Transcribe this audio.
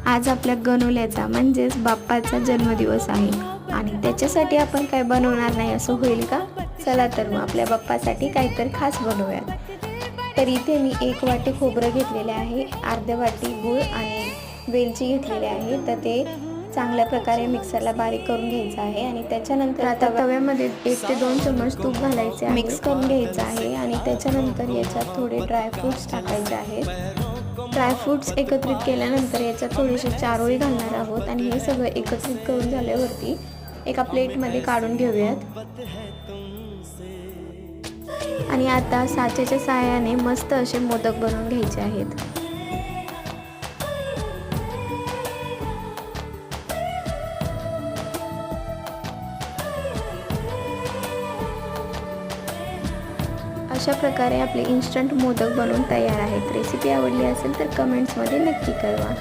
आज आपल्या गणोल्याचा म्हणजेच बाप्पाचा जन्मदिवस आहे आणि त्याच्यासाठी आपण काय बनवणार नाही असं होईल का? चला तर मग आपल्या बाप्पासाठी काहीतरी खास बनवूयात। तर इथे मी 1 वाटी खोबरं घेतलेले आहे, अर्ध्या वाटी गूळ आणि वेलची घेतलेली आहे। तर ते चांगल्या प्रकारे मिक्सरला बारीक करून घ्यायचं आहे आणि त्याच्यानंतर आता तव्यामध्ये 1 ते 2 चम्मच तूप घालायचे, मिक्स करून घ्यायचं आहे आणि त्याच्यानंतर याच्यात थोडे ड्रायफ्रूट्स टाकायचे आहेत। ड्रायफ्रूट्स एकत्रित केल्यानंतर याच्यात थोडेसे चारोळी घालणार आहोत आणि हे सगळं एकत्रित करून झाल्यावरती एका प्लेटमध्ये काढून घेऊयात। आणि आता साच्याच्या साहाय्याने मस्त असे मोदक बनवून घ्यायचे आहेत। अशा प्रकारे आपले इन्स्टंट मोदक बनवून तयार आहेत। रेसिपी आवडली असेल तर कमेंट्समध्ये नक्की कळवा।